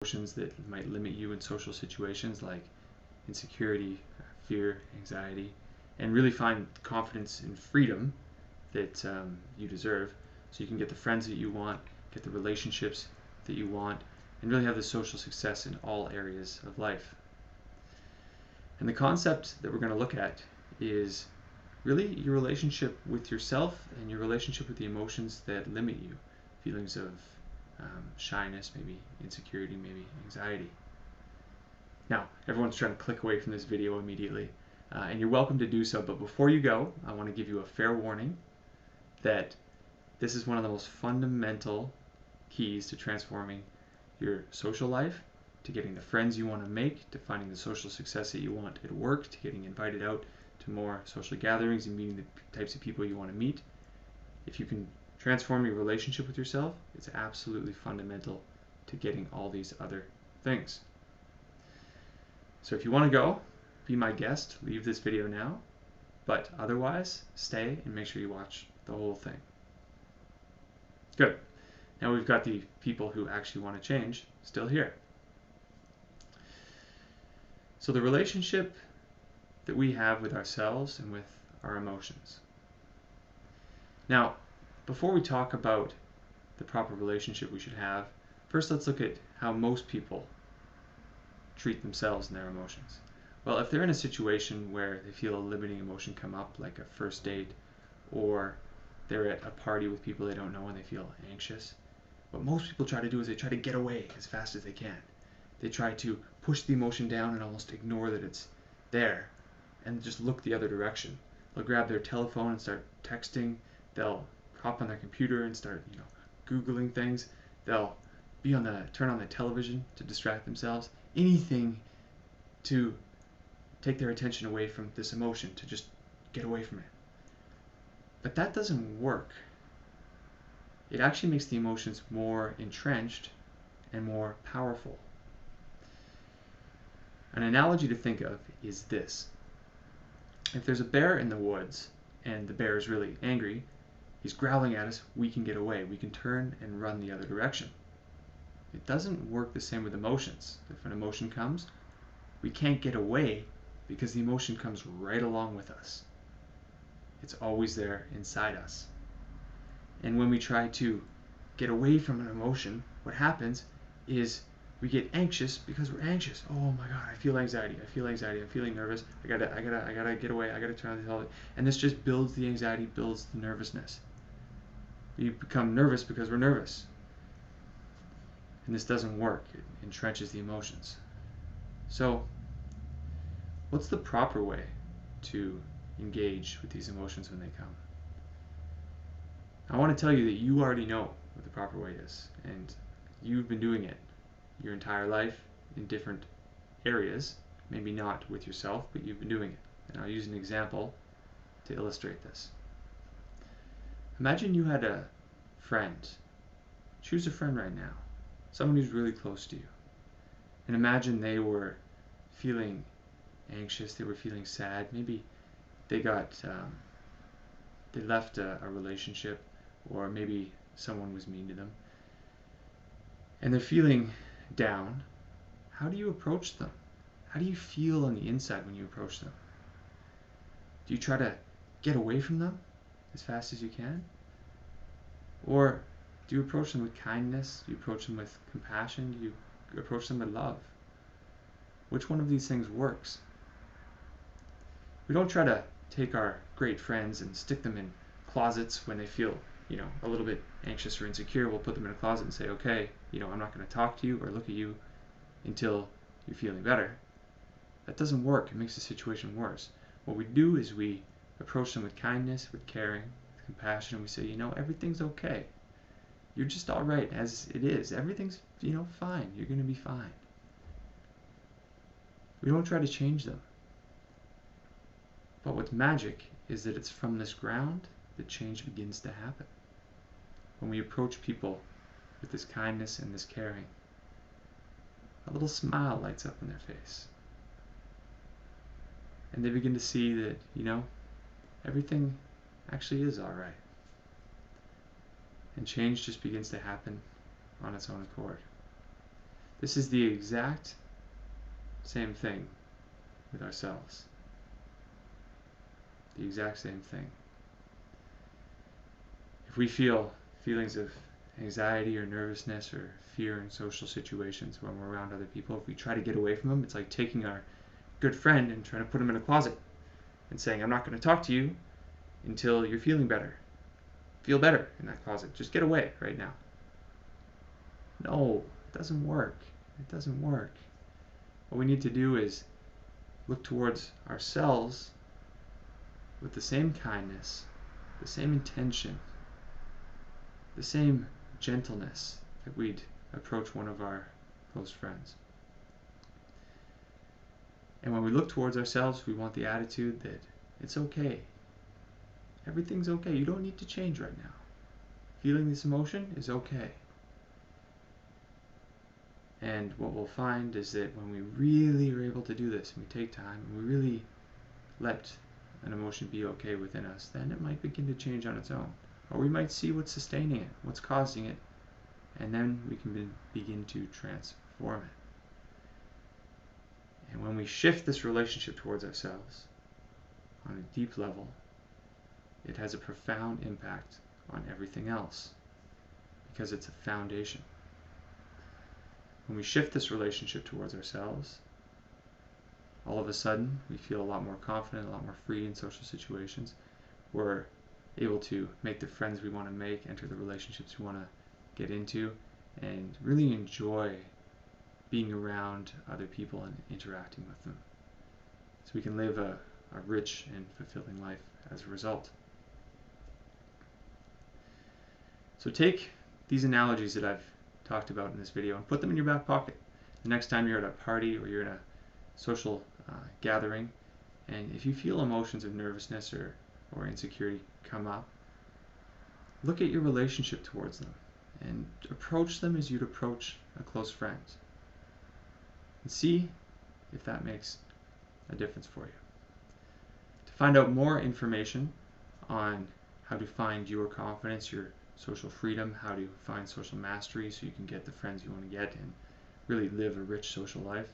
emotions that might limit you in social situations like insecurity, fear, anxiety, and really find confidence and freedom that you deserve, so you can get the friends that you want, get the relationships that you want, and really have the social success in all areas of life. And the concept that we're going to look at is really your relationship with yourself and your relationship with the emotions that limit you. Feelings of shyness, maybe insecurity, maybe anxiety. Now, everyone's trying to click away from this video immediately, and you're welcome to do so, but before you go, I want to give you a fair warning that this is one of the most fundamental keys to transforming your social life, to getting the friends you want to make, to finding the social success that you want at work, to getting invited out to more social gatherings and meeting the types of people you want to meet. If you can transform your relationship with yourself, it's absolutely fundamental to getting all these other things. So if you want to go, be my guest, leave this video now, but otherwise, stay and make sure you watch the whole thing. Good. Now we've got the people who actually want to change still here. So the relationship that we have with ourselves and with our emotions. Now, before we talk about the proper relationship we should have, first let's look at how most people treat themselves and their emotions. Well, if they're in a situation where they feel a limiting emotion come up, like a first date, or they're at a party with people they don't know and they feel anxious, what most people try to do is they try to get away as fast as they can. They try to push the emotion down and almost ignore that it's there and just look the other direction. They'll grab their telephone and start texting. They'll hop on their computer and start, Googling things. They'll turn on the television to distract themselves. Anything to take their attention away from this emotion, to just get away from it. But that doesn't work. It actually makes the emotions more entrenched and more powerful. An analogy to think of is this. If there's a bear in the woods and the bear is really angry, he's growling at us, we can get away. We can turn and run the other direction. It doesn't work the same with emotions. If an emotion comes, we can't get away because the emotion comes right along with us. It's always there inside us. And when we try to get away from an emotion, what happens is we get anxious because we're anxious. Oh my God, I feel anxiety. I'm feeling nervous. I gotta get away. I gotta turn on the television. And this just builds the anxiety, builds the nervousness. We become nervous because we're nervous. And this doesn't work. It entrenches the emotions. So, what's the proper way to engage with these emotions when they come? I want to tell you that you already know what the proper way is, and you've been doing it your entire life in different areas, maybe not with yourself, but you've been doing it. And I'll use an example to illustrate this. Imagine you had a friend. Choose a friend right now, someone who's really close to you. And imagine they were feeling anxious, they were feeling sad, maybe they left a relationship, or maybe someone was mean to them, and they're feeling down. How do you approach them? How do you feel on the inside when you approach them? Do you try to get away from them as fast as you can? Or do you approach them with kindness? Do you approach them with compassion? Do you approach them with love? Which one of these things works? We don't try to take our great friends and stick them in closets when they feel, a little bit anxious or insecure. We'll put them in a closet and say, okay, I'm not going to talk to you or look at you until you're feeling better. That doesn't work. It makes the situation worse. What we do is we approach them with kindness, with caring, with compassion, and we say, everything's okay. You're just all right as it is. Everything's, fine. You're going to be fine. We don't try to change them. But what's magic is that it's from this ground that change begins to happen. When we approach people with this kindness and this caring, a little smile lights up on their face. And they begin to see that, everything actually is all right. And change just begins to happen on its own accord. This is the exact same thing with ourselves. The exact same thing. If we feel feelings of anxiety or nervousness or fear in social situations when we're around other people, if we try to get away from them, it's like taking our good friend and trying to put him in a closet and saying, I'm not going to talk to you until you're feeling better. Feel better in that closet. Just get away right now. No, it doesn't work. It doesn't work. What we need to do is look towards ourselves with the same kindness, the same intention, the same gentleness that we'd approach one of our close friends. And when we look towards ourselves, we want the attitude that it's okay. Everything's okay. You don't need to change right now. Feeling this emotion is okay. And what we'll find is that when we really are able to do this, and we take time, and we really let an emotion be okay within us, then it might begin to change on its own. Or we might see what's sustaining it, what's causing it, and then we can begin to transform it. And when we shift this relationship towards ourselves on a deep level, it has a profound impact on everything else because it's a foundation. When we shift this relationship towards ourselves, all of a sudden we feel a lot more confident, a lot more free in social situations. We're able to make the friends we want to make, enter the relationships we want to get into, and really enjoy being around other people and interacting with them. So we can live a rich and fulfilling life as a result. So take these analogies that I've talked about in this video and put them in your back pocket. The next time you're at a party or you're in a social gathering, and if you feel emotions of nervousness or insecurity come up, look at your relationship towards them and approach them as you'd approach a close friend. And see if that makes a difference for you. To find out more information on how to find your confidence, your social freedom, how to find social mastery so you can get the friends you want to get and really live a rich social life,